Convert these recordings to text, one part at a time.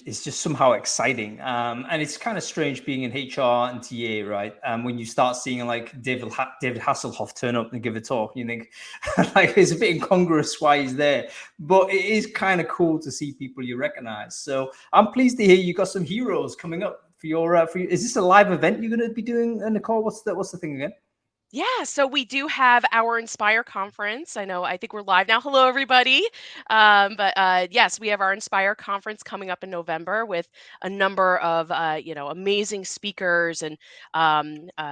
is just somehow exciting. And it's kind of strange being in HR and TA, right? When you start seeing like David Hasselhoff turn up and give a talk, you think like it's a bit incongruous why he's there, but it is kind of cool to see people you recognize. So I'm pleased to hear you got some heroes coming up for your. Is this a live event you're going to be doing, Nicole? What's the thing again? Yeah, so we do have our Inspire conference. I think we're live now. Hello, everybody. But yes, we have our Inspire conference coming up in November with a number of amazing speakers, and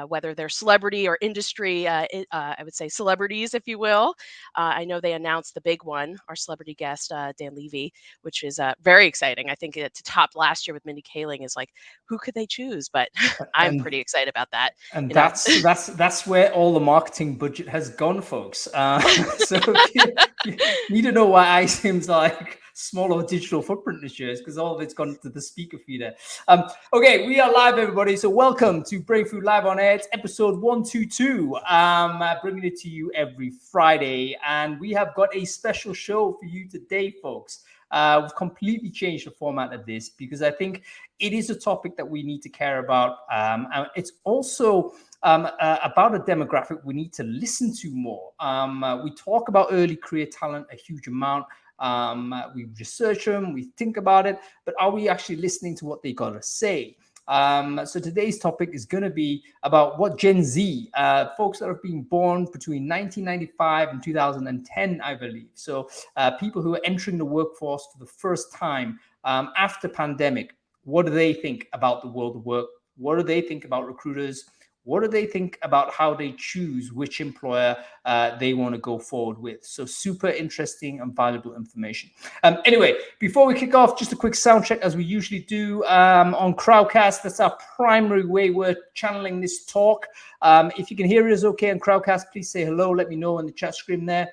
whether they're celebrity or industry, I would say celebrities, if you will. I know they announced the big one, our celebrity guest Dan Levy, which is very exciting. I think to top last year with Mindy Kaling is like, who could they choose? But I'm And pretty excited about that. And You know. that's where all the marketing budget has gone, folks. So if you need to know why iCIMS like smaller digital footprint this year, is because all of it's gone to the speaker feeder. Okay, we are live, everybody. So welcome to Brainfood Live on Air. It's episode 122. Bringing it to you every Friday, and we have got a special show for you today, folks. We've completely changed the format of this because I think it is a topic that we need to care about. And it's also about a demographic we need to listen to more. We talk about early career talent a huge amount. We research them, we think about it, but are we actually listening to what they got to say? So today's topic is going to be about what Gen Z, folks that have been born between 1995 and 2010, I believe. So people who are entering the workforce for the first time after pandemic, what do they think about the world of work? What do they think about recruiters? What do they think about how they choose which employer they want to go forward with? So super interesting and valuable information. Anyway, before we kick off, just a quick sound check as we usually do on Crowdcast. That's our primary way we're channeling this talk. If you can hear us okay on Crowdcast, please say hello. Let me know in the chat screen there.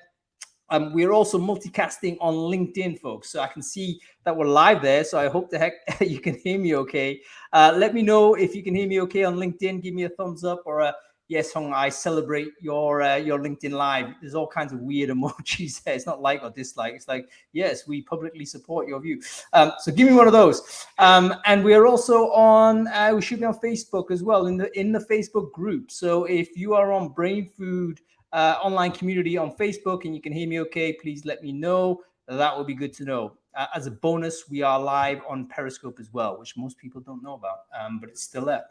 We're also multicasting on LinkedIn, folks. So I can see that we're live there. So I hope the heck you can hear me okay. Let me know if you can hear me okay on LinkedIn. Give me a thumbs up or a yes, Hong. I celebrate your LinkedIn live. There's all kinds of weird emojis there. It's not like or dislike. It's like yes, we publicly support your view. So give me one of those. And we are also on. We should be on Facebook as well in the Facebook group. So if you are on Brainfood online community on Facebook and you can hear me okay, please let me know. That would be good to know. As a bonus, we are live on Periscope as well, which most people don't know about, but it's still there.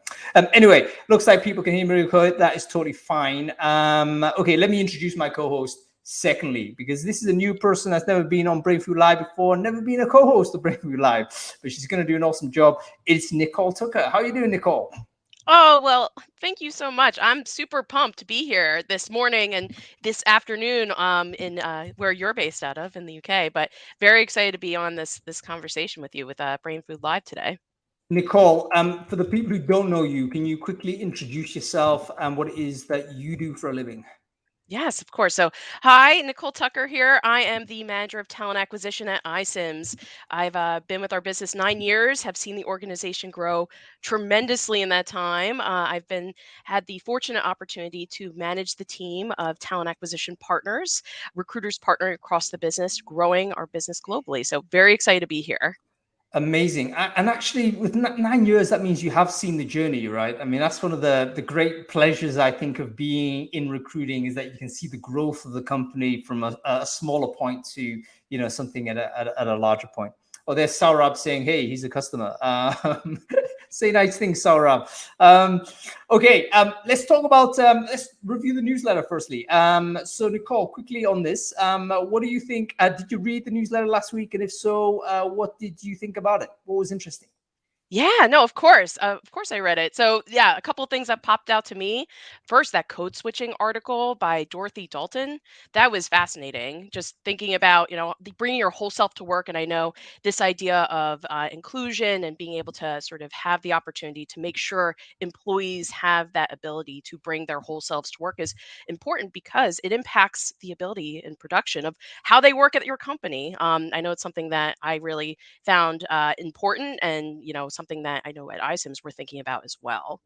Anyway, looks like people can hear me okay. That is totally fine. Okay, let me introduce my co-host. Secondly, because this is a new person that's never been on Brainfood Live before, never been a co-host of Brainfood Live, but she's going to do an awesome job. It's Nicole Tucker. How are you doing, Nicole? Oh, well, thank you so much. I'm super pumped to be here this morning and this afternoon in where you're based out of in the UK, but very excited to be on this conversation with you with Brain Food Live today. Nicole, for the people who don't know you, can you quickly introduce yourself and what it is that you do for a living? Yes, of course. So, hi, Nicole Tucker here. I am the manager of talent acquisition at iCIMS. I've been with our business 9 years, have seen the organization grow tremendously in that time. I've been had the fortunate opportunity to manage the team of talent acquisition partners, recruiters partnering across the business, growing our business globally. So, very excited to be here. Amazing. And actually, with 9 years, that means you have seen the journey, right? I mean, that's one of the great pleasures, I think, of being in recruiting is that you can see the growth of the company from a smaller point to, something at a larger point. Oh, there's Saurabh saying, hey, he's a customer. Say nice things, Saurabh. Okay, let's talk about, let's review the newsletter firstly. So Nicole, quickly on this, what do you think? Did you read the newsletter last week? And if so, what did you think about it? What was interesting? Yeah, no, of course. Of course I read it. So, yeah, a couple of things that popped out to me. First, that code switching article by Dorothy Dalton. That was fascinating. Just thinking about, bringing your whole self to work. And I know this idea of inclusion and being able to sort of have the opportunity to make sure employees have that ability to bring their whole selves to work is important because it impacts the ability and production of how they work at your company. I know it's something that I really found important and something that I know at iCIMS we're thinking about as well.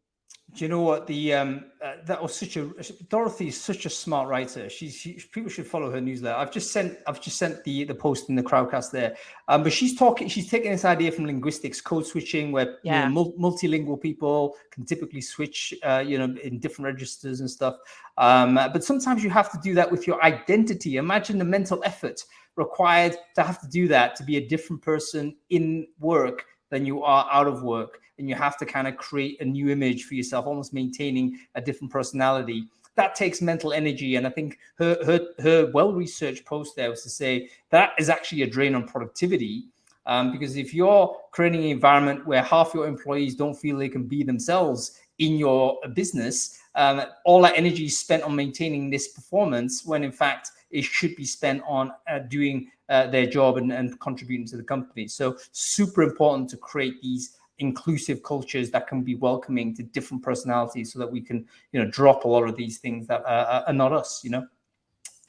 Do you know what that was such a Dorothy is such a smart writer. People should follow her newsletter. I've just sent the post in the crowdcast there. But she's taking this idea from linguistics, code switching, where Yeah. multilingual people can typically switch in different registers and stuff. But sometimes you have to do that with your identity. Imagine the mental effort required to have to do that, to be a different person in work than you are out of work, and you have to kind of create a new image for yourself, almost maintaining a different personality. That takes mental energy, and I think her well-researched post there was to say that is actually a drain on productivity. Because if you're creating an environment where half your employees don't feel they can be themselves in your business, all that energy is spent on maintaining this performance, when in fact it should be spent on doing their job and contributing to the company. So super important to create these inclusive cultures that can be welcoming to different personalities, so that we can drop a lot of these things that are not us. No,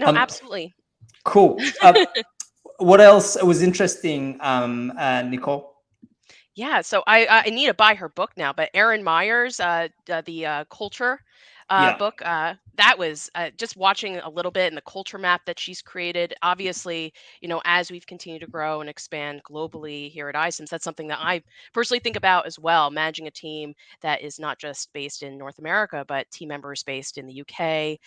Um, absolutely. cool. What else was interesting, Nicole? Yeah, so I need to buy her book now, but Erin Meyer's the culture Yeah. book, that was just watching a little bit, and the culture map that she's created. Obviously, as we've continued to grow and expand globally here at iCIMS, that's something that I personally think about as well, managing a team that is not just based in North America, but team members based in the UK,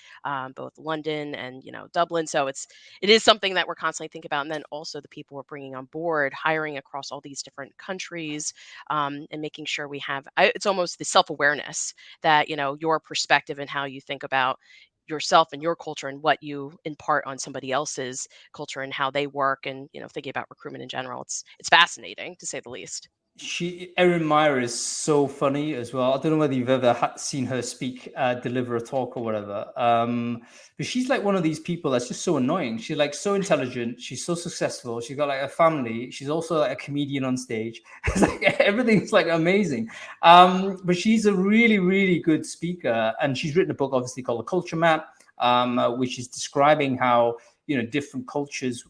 both London and Dublin. So it is something that we're constantly thinking about, and then also the people we're bringing on board, hiring across all these different countries, and making sure we have. It's almost the self awareness that your perspective and how you think about yourself and your culture and what you impart on somebody else's culture and how they work, and thinking about recruitment in general. It's fascinating to say the least. Erin Meyer is so funny as well. I don't know whether you've ever seen her speak, deliver a talk or whatever. But she's like one of these people that's just so annoying. She's like so intelligent. She's so successful. She's got like a family. She's also like a comedian on stage. It's like everything's like amazing. But she's a really, really good speaker, and she's written a book, obviously, called The Culture Map, which is describing how different cultures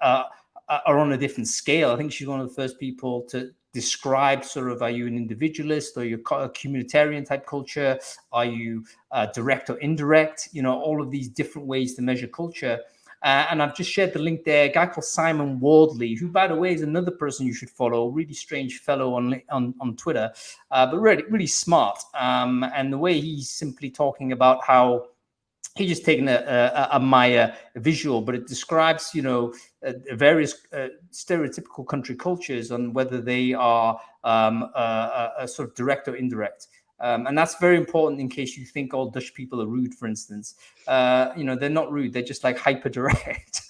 are on a different scale. I think she's one of the first people to describe sort of, are you an individualist, or you're a communitarian type culture? Are you direct or indirect? All of these different ways to measure culture. And I've just shared the link there. A guy called Simon Wardley, who, by the way, is another person you should follow. Really strange fellow on Twitter, but really, really smart. And the way he's simply talking about how he just taken a Maya visual, but it describes, various stereotypical country cultures, on whether they are a sort of direct or indirect. And that's very important in case you think all Dutch people are rude, for instance. They're not rude. They're just like hyper direct,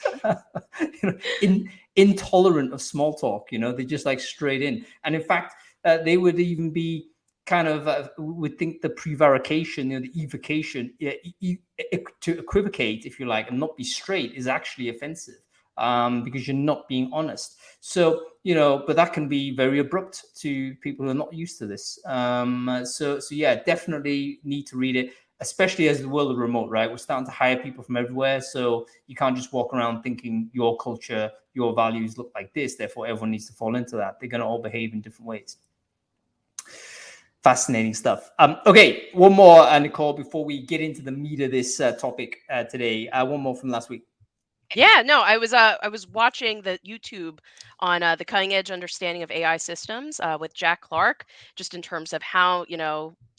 intolerant of small talk. They're just like straight in. And in fact, they would even be kind of would think the prevarication, the evocation, to equivocate, if you like, and not be straight, is actually offensive, because you're not being honest. So but that can be very abrupt to people who are not used to this. So yeah, definitely need to read it, especially as the world of remote, right? We're starting to hire people from everywhere, so you can't just walk around thinking your culture, your values look like this, therefore everyone needs to fall into that. They're going to all behave in different ways. Fascinating stuff. Okay, one more, Nicole, before we get into the meat of this topic today. One more from last week. Yeah, no, I was watching the YouTube on the cutting edge understanding of AI systems with Jack Clark, just in terms of how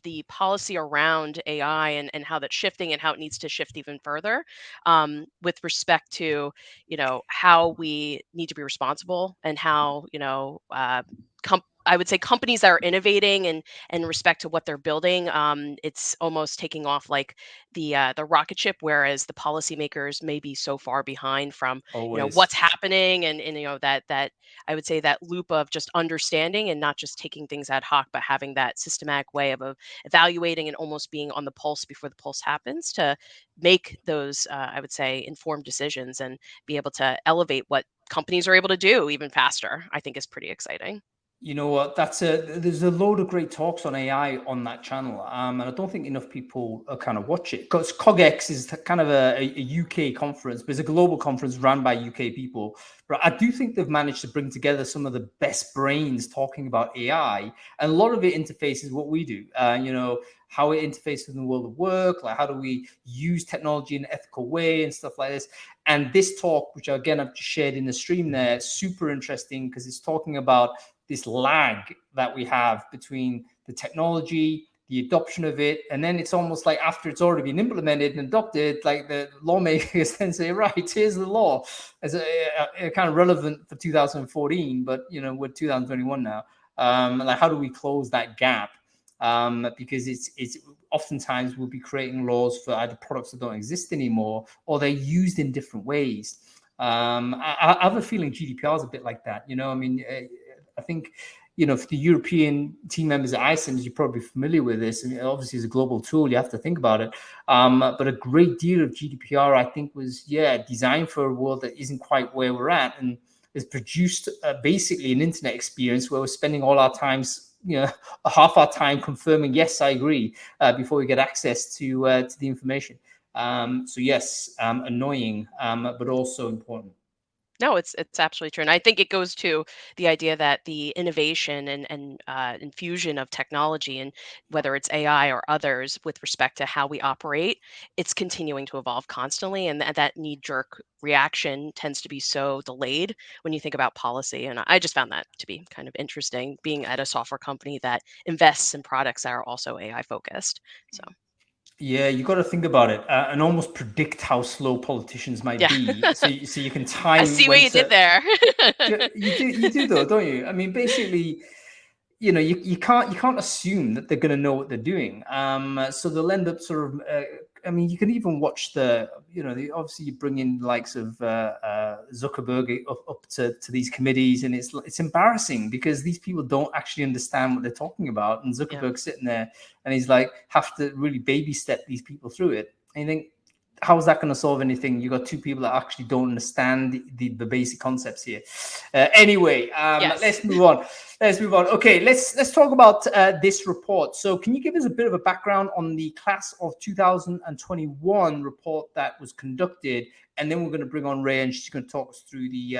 the policy around AI, and how that's shifting and how it needs to shift even further, with respect to how we need to be responsible, and how I would say companies that are innovating and respect to what they're building, it's almost taking off like the rocket ship, whereas the policymakers may be so far behind from Always. what's happening, and that I would say that loop of just understanding and not just taking things ad hoc, but having that systematic way of evaluating and almost being on the pulse before the pulse happens, to make those I would say informed decisions and be able to elevate what companies are able to do even faster. I think is pretty exciting. You know what? There's a load of great talks on AI on that channel, and I don't think enough people kind of watch it because CogX is kind of a UK conference, but it's a global conference run by UK people. But I do think they've managed to bring together some of the best brains talking about AI, and a lot of it interfaces what we do. How it interfaces in the world of work, like how do we use technology in an ethical way and stuff like this. And this talk, which again I've just shared in the stream there, super interesting because it's talking about this lag that we have between the technology, the adoption of it, and then it's almost like after it's already been implemented and adopted, like the lawmakers then say, right, here's the law, as a kind of relevant for 2014, but we're 2021 now. Like how do we close that gap? Because it's oftentimes we'll be creating laws for either products that don't exist anymore or they're used in different ways. I have a feeling GDPR is a bit like that. I think, for the European team members at iCIMS, you're probably familiar with this. I mean, obviously, it's a global tool. You have to think about it. But a great deal of GDPR, I think, was, designed for a world that isn't quite where we're at and has produced basically an internet experience where we're spending all our times, half our time confirming, yes, I agree, before we get access to the information. So, yes, annoying, but also important. No, it's absolutely true, and I think it goes to the idea that the innovation and infusion of technology, and whether it's AI or others, with respect to how we operate, it's continuing to evolve constantly, and that knee jerk reaction tends to be so delayed when you think about policy. And I just found that to be kind of interesting, being at a software company that invests in products that are also AI focused. So Yeah, you got to think about it and almost predict how slow politicians might yeah, be, so you can I time see what when you did to. there. You do though, don't you? I mean, basically, you can't assume that they're going to know what they're doing. So they'll end up sort of. I mean, you can even watch obviously you bring in the likes of Zuckerberg up to these committees, and it's embarrassing because these people don't actually understand what they're talking about, and Yeah. Zuckerberg's sitting there and he's like have to really baby step these people through it. And you think, how is that going to solve anything? You got two people that actually don't understand the basic concepts here. Anyway, Yes. let's move on. Okay, let's talk about this report. So, can you give us a bit of a background on the class of 2021 report that was conducted, and then we're going to bring on Rhea, and she's going to talk us through the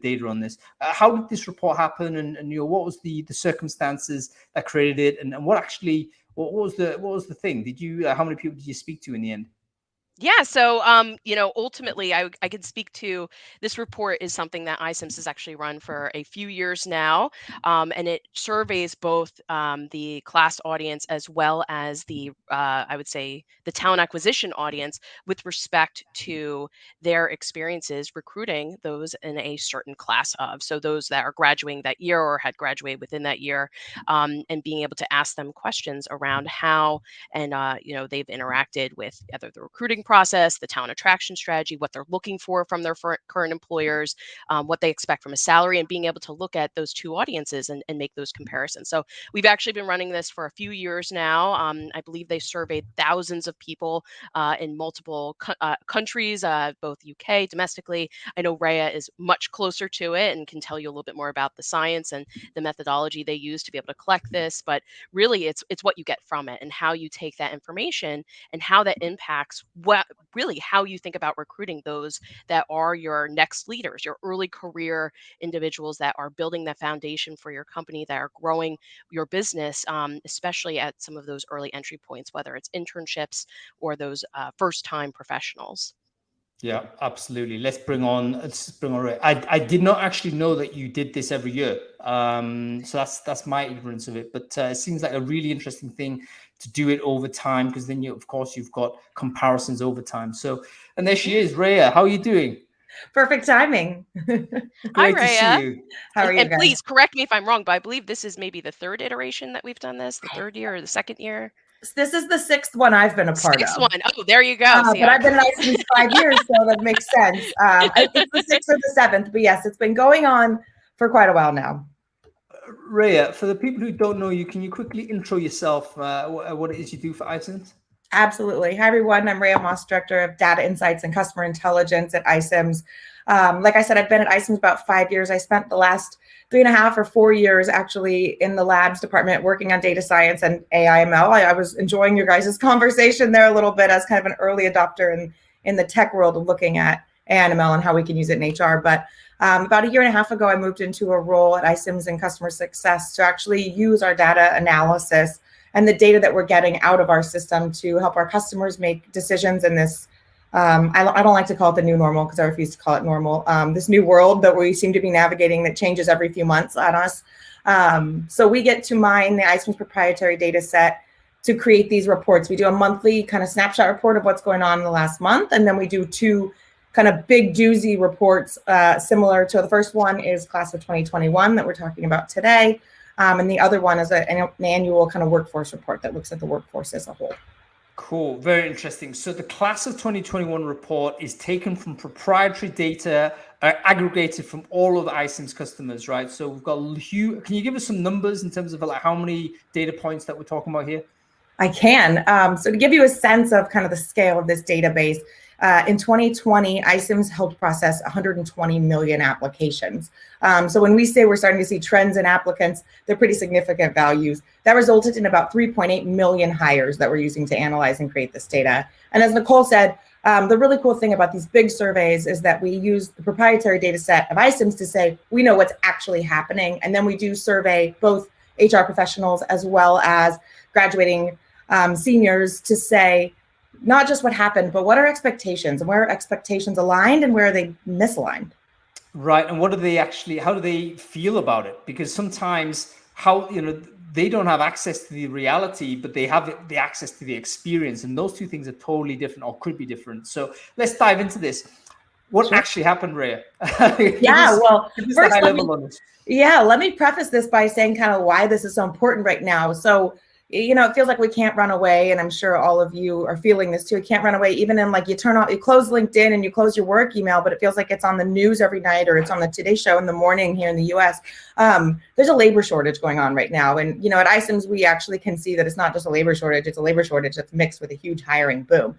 data on this. How did this report happen, and what was the circumstances that created it, and what was the thing? Did you how many people did you speak to in the end? Yeah, so ultimately, I could speak to this report is something that iCIMS has actually run for a few years now, and it surveys both the class audience as well as the I would say the talent acquisition audience with respect to their experiences recruiting those in a certain class of. So those that are graduating that year or had graduated within that year, and being able to ask them questions around how and they've interacted with either the recruiting process, the talent attraction strategy, what they're looking for from their current employers, what they expect from a salary, and being able to look at those two audiences and make those comparisons. So we've actually been running this for a few years now. I believe they surveyed thousands of people in multiple countries, both UK, domestically. I know Rhea is much closer to it and can tell you a little bit more about the science and the methodology they use to be able to collect this. But really, it's what you get from it and how you take that information and how that impacts how you think about recruiting those that are your next leaders, your early career individuals that are building the foundation for your company, that are growing your business, especially at some of those early entry points, whether it's internships or those first time professionals. Yeah, absolutely. Let's bring on Ray. I did not actually know that you did this every year. So that's my ignorance of it. But it seems like a really interesting thing to do it over time, because then of course you've got comparisons over time. So, and there she is, Rhea. How are you doing? Perfect timing. Hi, Great to see Rhea. you. How are you And guys? please correct me if I'm wrong, but I believe this is maybe the third iteration that we've done this, the third year or the second year. This is the sixth one I've been a part Sixth of. one. Oh, there you go. See, But I've been nice since 5 years, so that makes sense. It's the sixth or the seventh, but yes, it's been going on for quite a while now. Rhea, for the people who don't know you, can you quickly intro yourself, what it is you do for iCIMS? Absolutely. Hi, everyone. I'm Rhea Moss, Director of Data Insights and Customer Intelligence at iCIMS. Like I said, I've been at iCIMS about 5 years. I spent the last 3.5 or 4 years actually in the labs department working on data science and AI/ML. I was enjoying your guys' conversation there a little bit as kind of an early adopter in the tech world of looking at AI/ML and how we can use it in HR. But about 1.5 years ago, I moved into a role at iCIMS in customer success to actually use our data analysis and the data that we're getting out of our system to help our customers make decisions in this, I don't like to call it the new normal because I refuse to call it normal, this new world that we seem to be navigating that changes every few months on us. So we get to mine the iCIMS proprietary data set to create these reports. We do a monthly kind of snapshot report of what's going on in the last month, and then we do 2 kind of big doozy reports similar to the first one is class of 2021 that we're talking about today. And the other one is an annual kind of workforce report that looks at the workforce as a whole. Cool. Very interesting. So the class of 2021 report is taken from proprietary data, aggregated from all of the iCIMS customers, right? So we've got can you give us some numbers in terms of like how many data points that we're talking about here? I can. So to give you a sense of kind of the scale of this database, in 2020, iCIMS helped process 120 million applications. So when we say we're starting to see trends in applicants, they're pretty significant values. That resulted in about 3.8 million hires that we're using to analyze and create this data. And as Nicole said, the really cool thing about these big surveys is that we use the proprietary data set of iCIMS to say, we know what's actually happening. And then we do survey both HR professionals as well as graduating seniors to say, not just what happened, but what are expectations and where are expectations aligned and where are they misaligned? Right. And how do they feel about it? Because sometimes they don't have access to the reality, but they have the access to the experience. And those two things are totally different or could be different. So let's dive into this. What actually happened, Rhea? Let me preface this by saying kind of why this is so important right now. So it feels like we can't run away, and I'm sure all of you are feeling this too. You can't run away, even in like you close LinkedIn and you close your work email, but it feels like it's on the news every night or it's on the Today Show in the morning here in the US. There's a labor shortage going on right now. And, at iCIMS, we actually can see that it's not just a labor shortage, it's a labor shortage that's mixed with a huge hiring boom.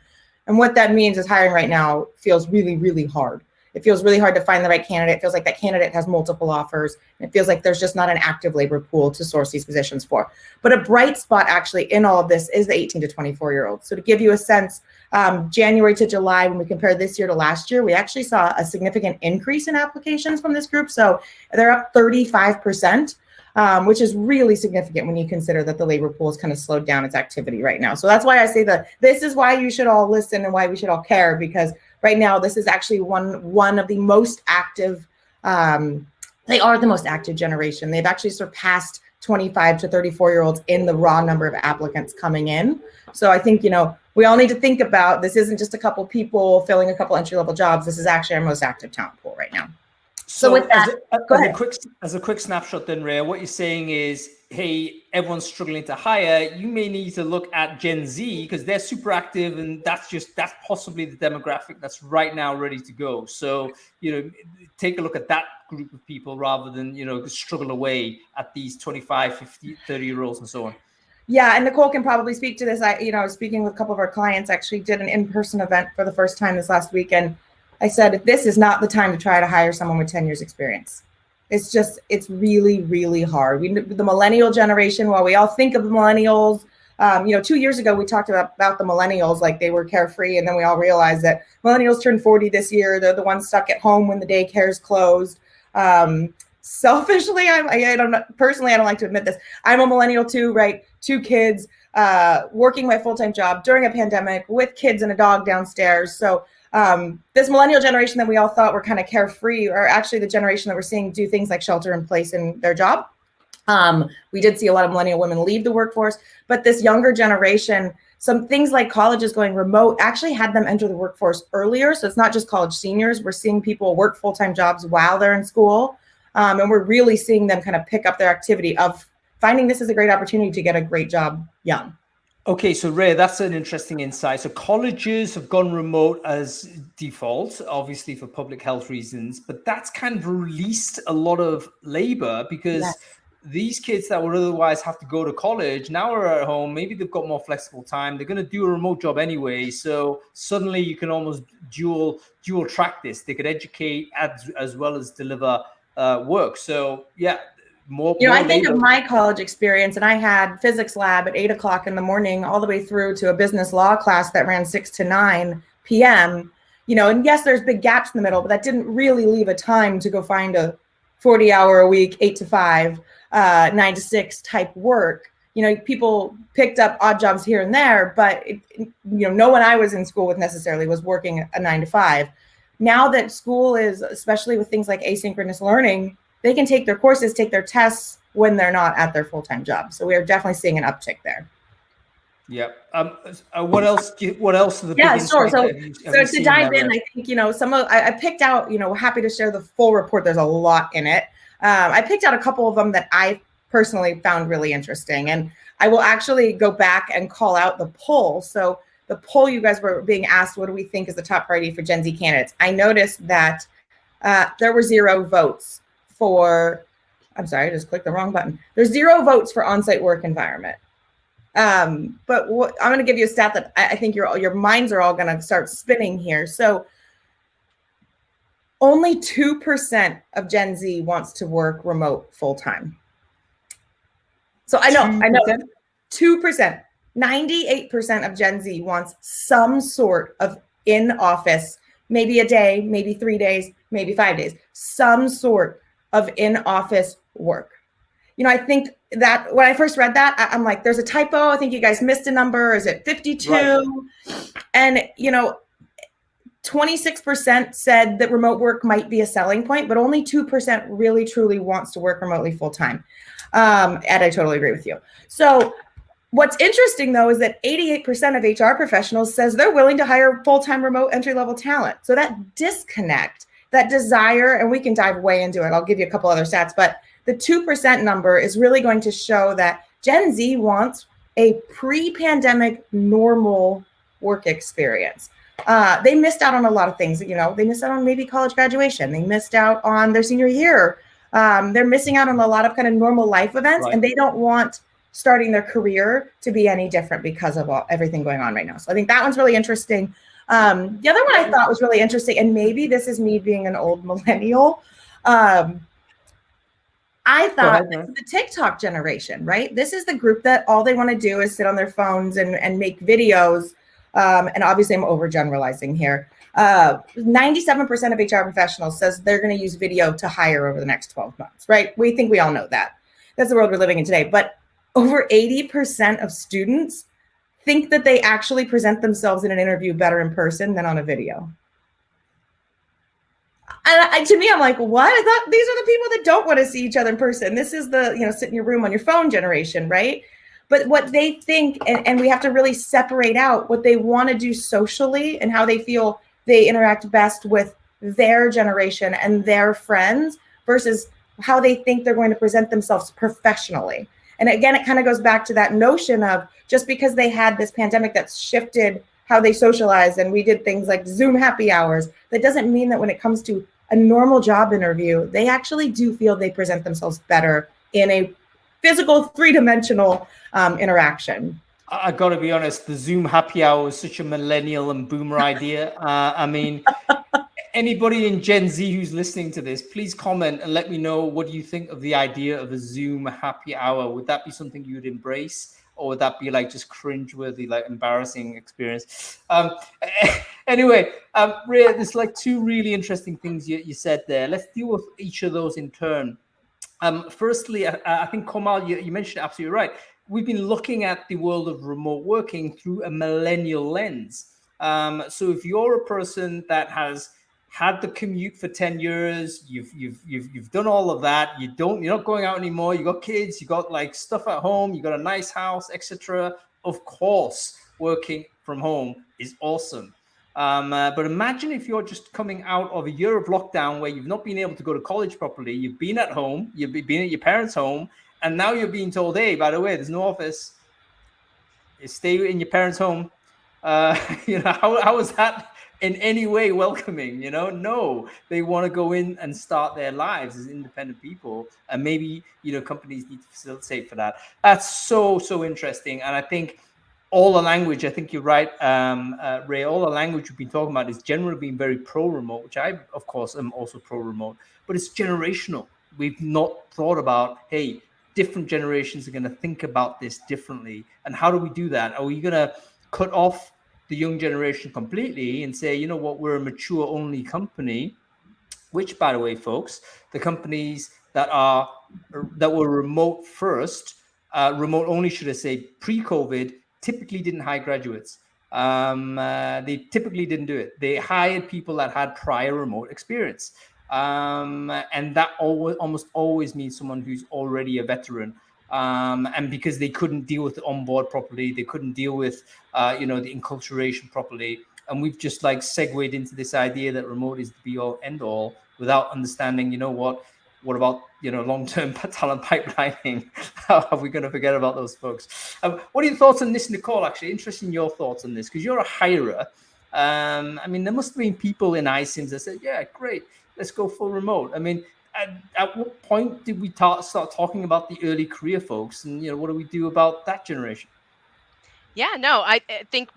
And what that means is hiring right now feels really, really hard. It feels really hard to find the right candidate. It feels like that candidate has multiple offers. And it feels like there's just not an active labor pool to source these positions for. But a bright spot actually in all of this is the 18 to 24-year-olds. So to give you a sense, January to July, when we compare this year to last year, we actually saw a significant increase in applications from this group. So they're up 35%, which is really significant when you consider that the labor pool has kind of slowed down its activity right now. So that's why I say that this is why you should all listen and why we should all care, because right now, this is actually one of the most active, they are the most active generation. They've actually surpassed 25 to 34-year-olds in the raw number of applicants coming in. So I think, we all need to think about this isn't just a couple people filling a couple entry-level jobs. This is actually our most active talent pool right now. So with that, as a quick snapshot then, Rhea, what you're saying is, hey, everyone's struggling to hire. You may need to look at Gen Z because they're super active, and that's possibly the demographic that's right now ready to go. So, take a look at that group of people rather than, struggle away at these 25, 50, 30-year-olds and so on. Yeah, and Nicole can probably speak to this. I was speaking with a couple of our clients, actually did an in-person event for the first time this last weekend. I said, this is not the time to try to hire someone with 10 years experience. It's really, really hard. The millennial generation, while we all think of the millennials, 2 years ago, we talked about the millennials like they were carefree. And then we all realized that millennials turned 40 this year. They're the ones stuck at home when the daycare's closed. Selfishly, I don't know. Personally, I don't like to admit this. I'm a millennial too, right? 2 kids, working my full-time job during a pandemic with kids and a dog downstairs. So this millennial generation that we all thought were kind of carefree are actually the generation that we're seeing do things like shelter in place in their job. We did see a lot of millennial women leave the workforce, but this younger generation, some things like colleges going remote actually had them enter the workforce earlier. So it's not just college seniors. We're seeing people work full-time jobs while they're in school. And we're really seeing them kind of pick up their activity of finding this is a great opportunity to get a great job young. Okay, so Rhea, that's an interesting insight. So colleges have gone remote as default, obviously for public health reasons, but that's kind of released a lot of labor because these kids that would otherwise have to go to college now are at home. Maybe they've got more flexible time. They're going to do a remote job anyway. So suddenly you can almost dual track this. They could educate as well as deliver work. So yeah, more. I think of my college experience, and I had physics lab at 8 o'clock in the morning, all the way through to a business law class that ran 6 to 9 p.m. And yes, there's big gaps in the middle, but that didn't really leave a time to go find a 40-hour a week, 8 to 5, 9 to 6 type work. People picked up odd jobs here and there, but no one I was in school with necessarily was working a 9 to 5. Now that school is, especially with things like asynchronous learning, they can take their courses, take their tests when they're not at their full-time job. So we are definitely seeing an uptick there. Yeah. What else? What else are the big sure. So to dive in, I think I picked out. Happy to share the full report. There's a lot in it. I picked out a couple of them that I personally found really interesting, and I will actually go back and call out the poll. So the poll, you guys were being asked, what do we think is the top priority for Gen Z candidates? I noticed that there were 0 votes for. I'm sorry, I just clicked the wrong button. There's 0 votes for on-site work environment. But I'm going to give you a stat that I think your minds are all going to start spinning here. So only 2% of Gen Z wants to work remote full time. So I know 2%, 98% of Gen Z wants some sort of in-office, maybe a day, maybe 3 days, maybe 5 days, some sort of in-office work. I think that when I first read that, I'm like, there's a typo. I think you guys missed a number. Is it 52? Right. And, 26% said that remote work might be a selling point, but only 2% really, truly wants to work remotely full time. And I totally agree with you. So what's interesting, though, is that 88% of HR professionals says they're willing to hire full-time remote entry-level talent. So that disconnect, that desire, and we can dive way into it. I'll give you a couple other stats, but the 2% number is really going to show that Gen Z wants a pre-pandemic normal work experience. They missed out on a lot of things. They missed out on maybe college graduation. They missed out on their senior year. They're missing out on a lot of kind of normal life events, right. And they don't want starting their career to be any different because of everything going on right now. So I think that one's really interesting. The other one I thought was really interesting, and maybe this is me being an old millennial, I thought the TikTok generation, right? This is the group that all they want to do is sit on their phones and make videos. And obviously I'm overgeneralizing here. 97% of HR professionals says they're going to use video to hire over the next 12 months, right? We think we all know that. That's the world we're living in today. But over 80% of students think that they actually present themselves in an interview better in person than on a video. And to me, I'm like, what? I thought these are the people that don't want to see each other in person. This is the, sit in your room on your phone generation, right? But what they think, and we have to really separate out what they want to do socially and how they feel they interact best with their generation and their friends versus how they think they're going to present themselves professionally. And again, it kind of goes back to that notion of just because they had this pandemic that's shifted how they socialize, and we did things like Zoom happy hours, that doesn't mean that when it comes to a normal job interview, they actually do feel they present themselves better in a physical, three-dimensional interaction. I got to be honest, the Zoom happy hour was such a millennial and boomer idea. I mean, anybody in Gen Z who's listening to this, please comment and let me know what you think of the idea of a Zoom happy hour. Would that be something you would embrace? Or would that be like just cringeworthy, like embarrassing experience? Anyway, Rhea, there's like two really interesting things you said there. Let's deal with each of those in turn. Firstly, I think Kamal, you mentioned it absolutely right. We've been looking at the world of remote working through a millennial lens. So if you're a person that has had the commute for 10 years, you've done all of that, you're not going out anymore, you got kids, you got like stuff at home, you got a nice house, etc. Of course, working from home is awesome. But imagine if you're just coming out of a year of lockdown where you've not been able to go to college properly, you've been at home, you've been at your parents' home, and now you're being told, hey, by the way, there's no office. You stay in your parents' home. How is that in any way welcoming, you know? No, they want to go in and start their lives as independent people. And maybe, you know, companies need to facilitate for that. That's so interesting. And I think all the language, I think you're right, Ray, all the language we've been talking about is generally being very pro-remote, which I, of course, am also pro-remote, but it's generational. We've not thought about, hey, different generations are going to think about this differently. And how do we do that? Are we going to cut off the young generation completely and say, you know what, we're a mature only company, which, by the way, folks, the companies that were remote first, remote only, should I say, pre-COVID, typically didn't hire graduates. They typically didn't do it. They hired people that had prior remote experience. And that almost always means someone who's already a veteran. And because they couldn't deal with the onboard properly, they couldn't deal with, you know, the enculturation properly. And we've just like segued into this idea that remote is the be all end all without understanding, you know what about, you know, long-term talent pipelining? How are we going to forget about those folks? What are your thoughts on this, Nicole? Actually, interested in your thoughts on this, because you're a hirer. I mean, there must have been people in iCIMS that said, yeah, great, let's go full remote. I mean, at what point did we start talking about the early career folks? And, you know, what do we do about that generation? Yeah, no, I think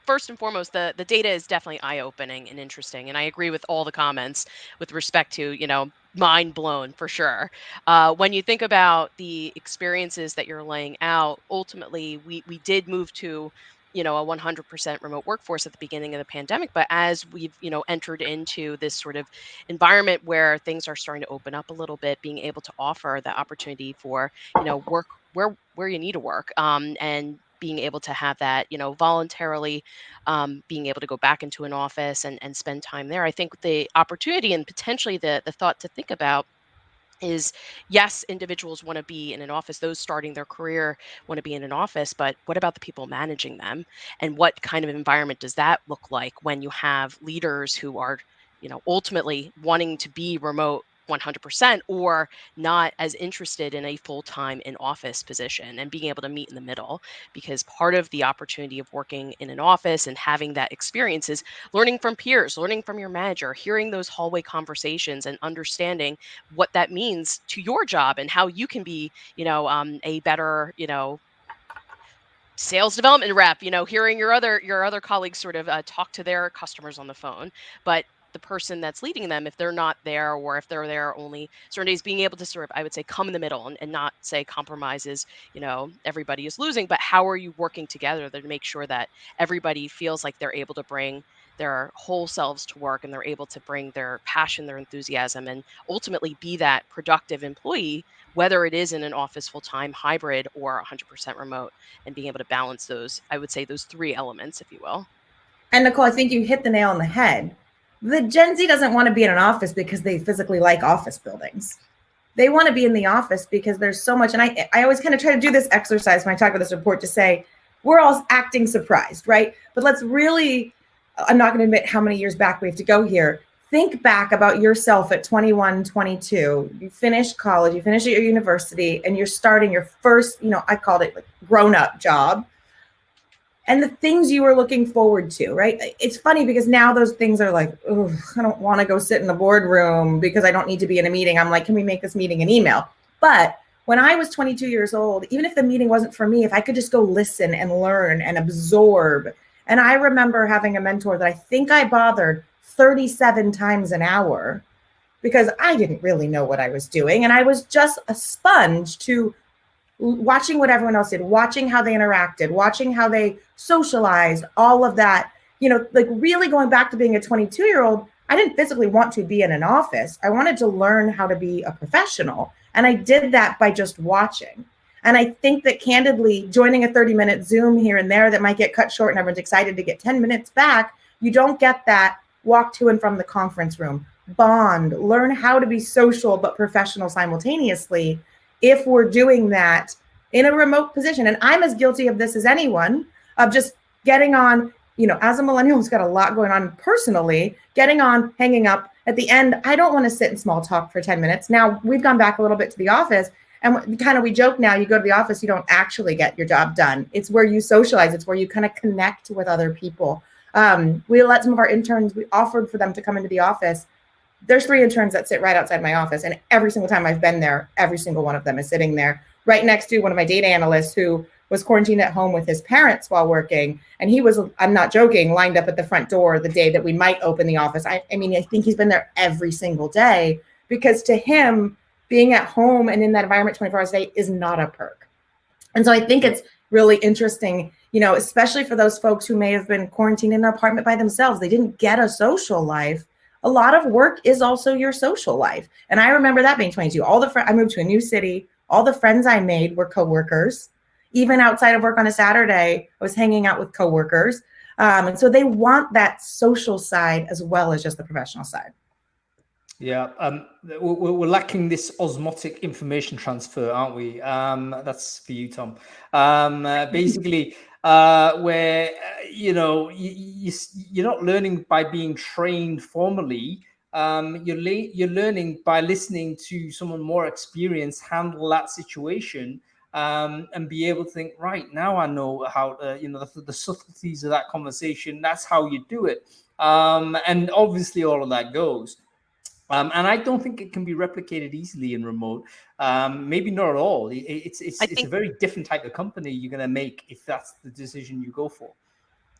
first and foremost, the data is definitely eye-opening and interesting. And I agree with all the comments with respect to, you know, mind blown for sure. When you think about the experiences that you're laying out, ultimately, we did move to, you know, a 100% remote workforce at the beginning of the pandemic. But as we've, you know, entered into this sort of environment where things are starting to open up a little bit, being able to offer the opportunity for, you know, work where you need to work, and being able to have that, you know, voluntarily, being able to go back into an office and spend time there. I think the opportunity and potentially the thought to think about is, yes, individuals want to be in an office, those starting their career want to be in an office, but what about the people managing them? And what kind of environment does that look like when you have leaders who are, you know, ultimately wanting to be remote 100% or not as interested in a full-time in office position, and being able to meet in the middle? Because part of the opportunity of working in an office and having that experience is learning from peers, learning from your manager, hearing those hallway conversations and understanding what that means to your job and how you can be, you know, a better, you know, sales development rep, you know, hearing your other colleagues sort of talk to their customers on the phone. But the person that's leading them, if they're not there, or if they're there only certain days, being able to sort of, I would say, come in the middle and not say compromises, you know, everybody is losing, but how are you working together to make sure that everybody feels like they're able to bring their whole selves to work, and they're able to bring their passion, their enthusiasm, and ultimately be that productive employee, whether it is in an office full-time, hybrid, or 100% remote, and being able to balance those, I would say, those three elements, if you will. And Nicole, I think you hit the nail on the head. The Gen Z doesn't want to be in an office because they physically like office buildings. They want to be in the office because there's so much. And I always kind of try to do this exercise when I talk about this report to say, we're all acting surprised, right? But let's really, I'm not going to admit how many years back we have to go here. Think back about yourself at 21, 22. You finished college, you finished your university, and you're starting your first, you know, I called it like grown-up job. And the things you were looking forward to, right? It's funny because now those things are like, oh, I don't want to go sit in the boardroom because I don't need to be in a meeting. I'm like, can we make this meeting an email? But when I was 22 years old, even if the meeting wasn't for me, if I could just go listen and learn and absorb. And I remember having a mentor that I think I bothered 37 times an hour because I didn't really know what I was doing. And I was just a sponge to watching what everyone else did, watching how they interacted, watching how they socialized, all of that, you know, like really going back to being a 22-year-old, I didn't physically want to be in an office. I wanted to learn how to be a professional. And I did that by just watching. And I think that candidly, joining a 30-minute Zoom here and there that might get cut short and everyone's excited to get 10 minutes back, you don't get that walk to and from the conference room, bond, learn how to be social but professional simultaneously if we're doing that in a remote position. And I'm as guilty of this as anyone, of just getting on, you know, as a millennial who's got a lot going on personally, getting on, hanging up. At the end, I don't want to sit and small talk for 10 minutes. Now, we've gone back a little bit to the office, and kind of we joke now, you go to the office, you don't actually get your job done. It's where you socialize. It's where you kind of connect with other people. We let some of our interns, we offered for them to come into the office. There's 3 interns that sit right outside my office. And every single time I've been there, every single one of them is sitting there right next to one of my data analysts who was quarantined at home with his parents while working. And he was, I'm not joking, lined up at the front door the day that we might open the office. I mean, I think he's been there every single day, because to him, being at home and in that environment 24 hours a day is not a perk. And so I think it's really interesting, you know, especially for those folks who may have been quarantined in their apartment by themselves. They didn't get a social life. A lot of work is also your social life. And I remember that being 22. I moved to a new city. All the friends I made were coworkers. Even outside of work on a Saturday, I was hanging out with coworkers. And so they want that social side as well as just the professional side. Yeah, we're lacking this osmotic information transfer, aren't we? That's for you, Tom. Basically, where you're not learning by being trained formally. You're learning by listening to someone more experienced handle that situation, and be able to think, right, now I know how the subtleties of that conversation. That's how you do it, and obviously all of that goes. And I don't think it can be replicated easily in remote. Maybe not at all. It's a very different type of company you're going to make if that's the decision you go for.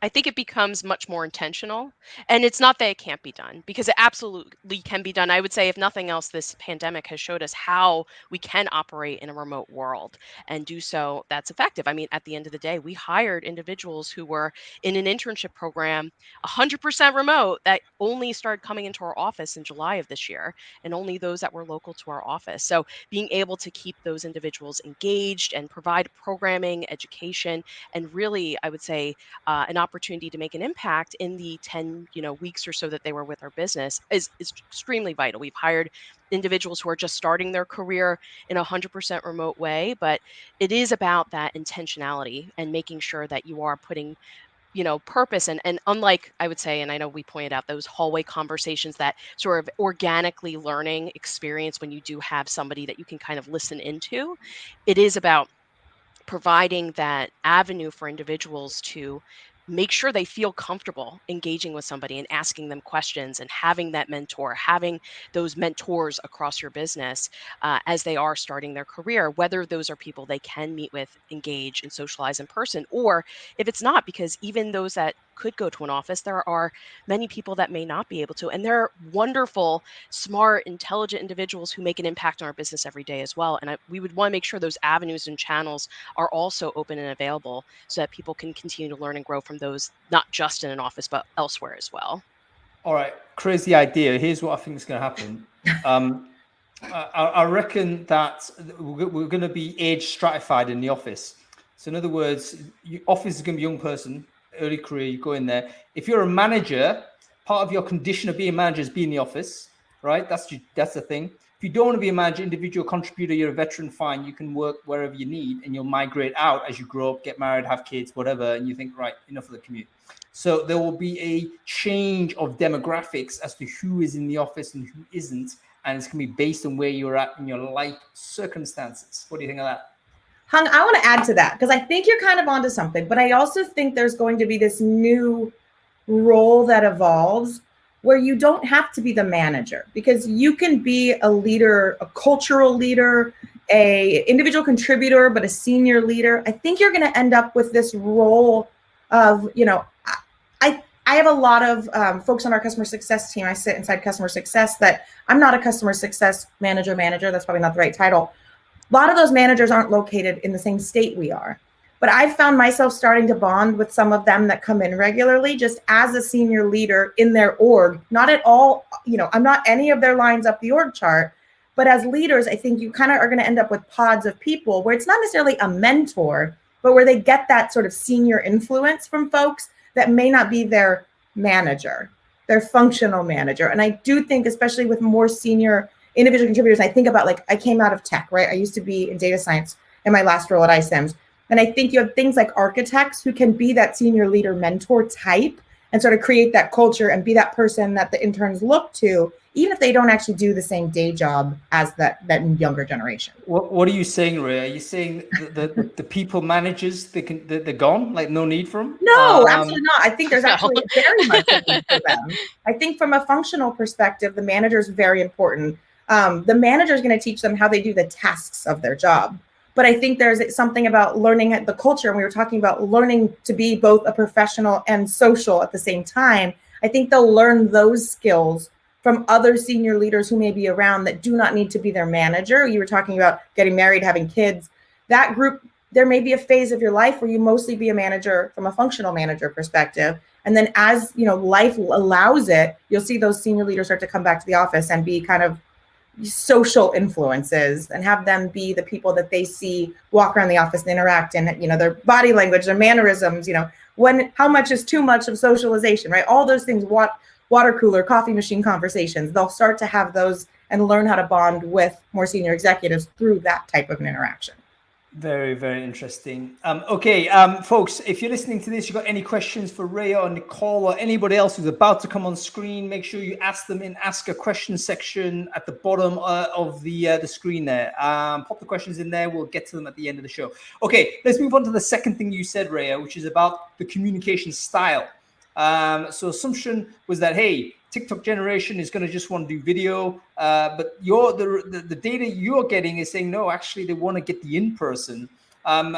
I think it becomes much more intentional, and it's not that it can't be done, because it absolutely can be done. I would say, if nothing else, this pandemic has showed us how we can operate in a remote world and do so that's effective. I mean, at the end of the day, we hired individuals who were in an internship program 100% remote that only started coming into our office in July of this year, and only those that were local to our office. So being able to keep those individuals engaged and provide programming, education, and really, I would say, an opportunity to make an impact in the 10 weeks or so that they were with our business is extremely vital. We've hired individuals who are just starting their career in a 100% remote way, but it is about that intentionality and making sure that you are putting purpose, and unlike, I would say, and I know we pointed out those hallway conversations, that sort of organically learning experience when you do have somebody that you can kind of listen into, it is about providing that avenue for individuals to make sure they feel comfortable engaging with somebody and asking them questions, and having that mentor, having those mentors across your business as they are starting their career, whether those are people they can meet with, engage, and socialize in person, or if it's not, because even those that could go to an office, there are many people that may not be able to. And they're wonderful, smart, intelligent individuals who make an impact on our business every day as well. And we would want to make sure those avenues and channels are also open and available, so that people can continue to learn and grow from those, not just in an office, but elsewhere as well. All right, crazy idea. Here's what I think is going to happen. I reckon that we're going to be age stratified in the office. So in other words, your office is going to be young person, early career, you go in there. If you're a manager, part of your condition of being a manager is being in the office, right? That's the thing. If you don't want to be a manager, individual contributor, you're a veteran, fine. You can work wherever you need, and you'll migrate out as you grow up, get married, have kids, whatever. And you think, right, enough of the commute. So there will be a change of demographics as to who is in the office and who isn't. And it's going to be based on where you're at in your life circumstances. What do you think of that? Hung, I want to add to that, because I think you're kind of onto something, but I also think there's going to be this new role that evolves where you don't have to be the manager, because you can be a leader, a cultural leader, a individual contributor, but a senior leader. I think you're going to end up with this role of, I have a lot of folks on our customer success team. I sit inside customer success that I'm not a customer success manager. That's probably not the right title. A lot of those managers aren't located in the same state we are. But I've found myself starting to bond with some of them that come in regularly, just as a senior leader in their org. Not at all, I'm not any of their lines up the org chart, but as leaders, I think you kind of are going to end up with pods of people where it's not necessarily a mentor, but where they get that sort of senior influence from folks that may not be their manager, their functional manager. And I do think, especially with more senior individual contributors, I think about, I came out of tech, right? I used to be in data science in my last role at iCIMS. And I think you have things like architects who can be that senior leader mentor type and sort of create that culture and be that person that the interns look to even if they don't actually do the same day job as that younger generation. What are you saying, Rhea? Are you saying the people managers, they're gone? Like no need for them? No, absolutely not. I think there's No. actually very much a need for them. I think from a functional perspective, the manager is very important. The manager is going to teach them how they do the tasks of their job. But I think there's something about learning the culture. And we were talking about learning to be both a professional and social at the same time. I think they'll learn those skills from other senior leaders who may be around that do not need to be their manager. You were talking about getting married, having kids. That group, there may be a phase of your life where you mostly be a manager from a functional manager perspective. And then as life allows it, you'll see those senior leaders start to come back to the office and be kind of social influences and have them be the people that they see walk around the office and interact, and their body language, their mannerisms, how much is too much of socialization, right? All those things, water cooler, coffee machine conversations, they'll start to have those and learn how to bond with more senior executives through that type of an interaction. Very, very interesting. Okay, folks, if you're listening to this, you've got any questions for Rhea or Nicole or anybody else who's about to come on screen, make sure you ask them in Ask a Question section at the bottom of the screen there. Pop the questions in there. We'll get to them at the end of the show. Okay, let's move on to the second thing you said, Rhea, which is about the communication style. So assumption was that, hey, TikTok generation is going to just want to do video, but the data you're getting is saying no, actually they want to get the in-person.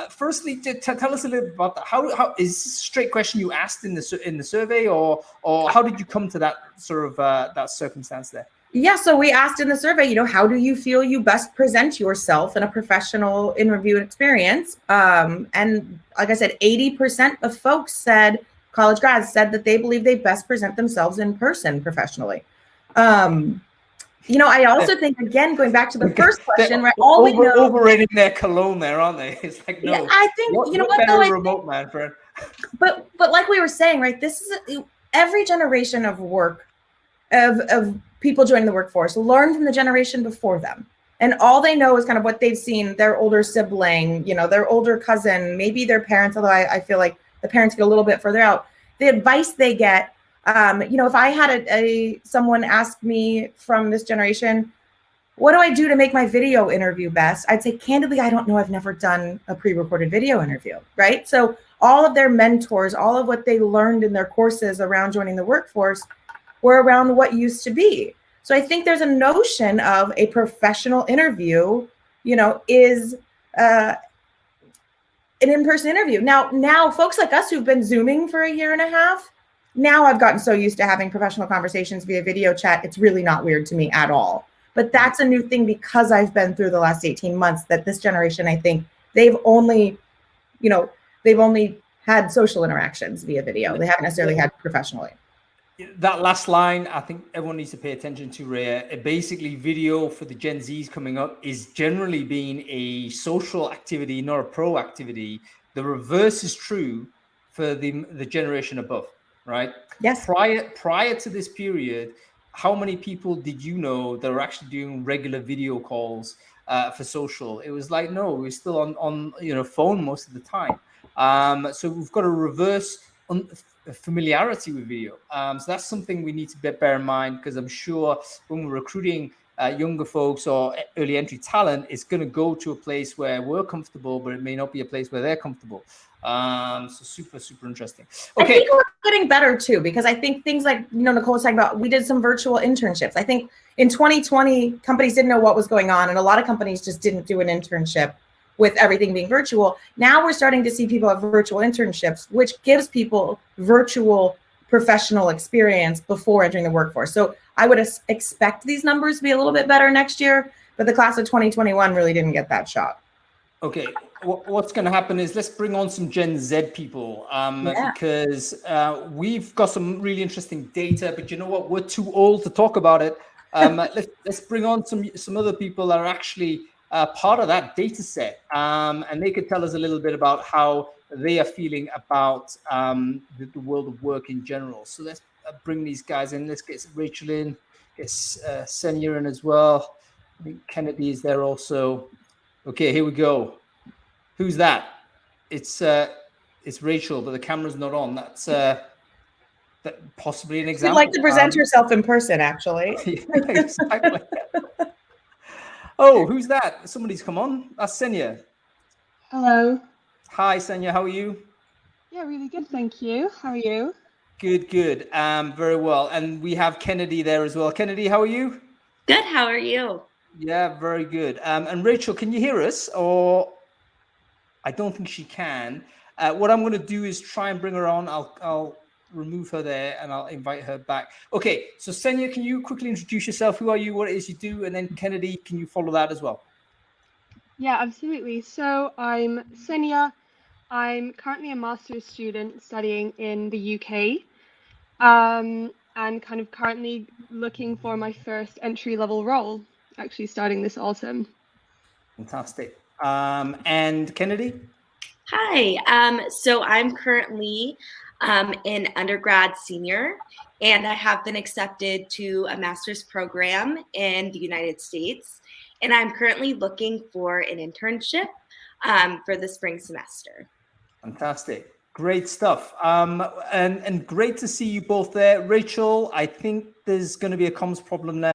Firstly, tell us a little bit about that. How is this a straight question you asked in the survey, or how did you come to that sort of that circumstance there? Yeah, so we asked in the survey, how do you feel you best present yourself in a professional interview experience? And like I said, 80% of folks said, college grads said that they believe they best present themselves in person professionally. I also think, again, going back to the first question, right? We know overrating their cologne there, aren't they? It's like, no. Yeah, I think remote man, friend. But like we were saying, right? This is every generation of work of people joining the workforce learn from the generation before them. And all they know is kind of what they've seen their older sibling, their older cousin, maybe their parents, although I feel like the parents get a little bit further out. The advice they get, if I had someone ask me from this generation, what do I do to make my video interview best? I'd say, candidly, I don't know. I've never done a pre-recorded video interview, right? So all of their mentors, all of what they learned in their courses around joining the workforce were around what used to be. So I think there's a notion of a professional interview, is an in-person interview. Now folks like us who've been Zooming for a year and a half, now I've gotten so used to having professional conversations via video chat, it's really not weird to me at all. But that's a new thing because I've been through the last 18 months that this generation, I think they've only had social interactions via video. They haven't necessarily had professionally. That last line, I think everyone needs to pay attention to, Rhea. Basically, video for the Gen Zs coming up is generally being a social activity, not a pro activity. The reverse is true for the generation above, right? Yes. Prior to this period, how many people did you know that were actually doing regular video calls for social? It was like, no, we're still on phone most of the time. So we've got a reverse familiarity with video. So that's something we need to bear in mind, because I'm sure when we're recruiting younger folks or early entry talent, it's going to go to a place where we're comfortable, but it may not be a place where they're comfortable. So super, super interesting. Okay. I think we're getting better too, because I think things like, Nicole was talking about, we did some virtual internships. I think in 2020, companies didn't know what was going on, and a lot of companies just didn't do an internship with everything being virtual. Now we're starting to see people have virtual internships, which gives people virtual professional experience before entering the workforce. So I would expect these numbers to be a little bit better next year, but the class of 2021 really didn't get that shot. Okay, what's going to happen is let's bring on some Gen Z people because we've got some really interesting data, but you know what? We're too old to talk about it. Let's bring on some other people that are actually part of that data set, and they could tell us a little bit about how they are feeling about the world of work in general. So let's bring these guys in. Let's get Rachel in, get Senya in as well. I think Kennedy is there also. Okay, here we go. Who's that? It's Rachel, but the camera's not on. That's possibly an She'd example. like to present herself in person, actually. Exactly. Oh, who's that? Somebody's come on. That's Senya. Hello. Hi, Senya. How are you? Yeah, really good, thank you. How are you? Good. Very well. And we have Kennedy there as well. Kennedy, how are you? Good. How are you? Yeah, very good. And Rachel, can you hear us? Or I don't think she can. What I'm going to do is try and bring her on. I'll remove her there and I'll invite her back. Okay, so Senya, can you quickly introduce yourself? Who are you? What it is you do? And then Kennedy, can you follow that as well? Yeah, absolutely. So I'm Senya. I'm currently a master's student studying in the UK, and kind of currently looking for my first entry-level role, actually starting this autumn. Fantastic. And Kennedy? Hi. So I'm currently an undergrad senior, and I have been accepted to a master's program in the United States. And I'm currently looking for an internship for the spring semester. Fantastic. Great stuff. And great to see you both there. Rachel, I think there's going to be a comms problem there.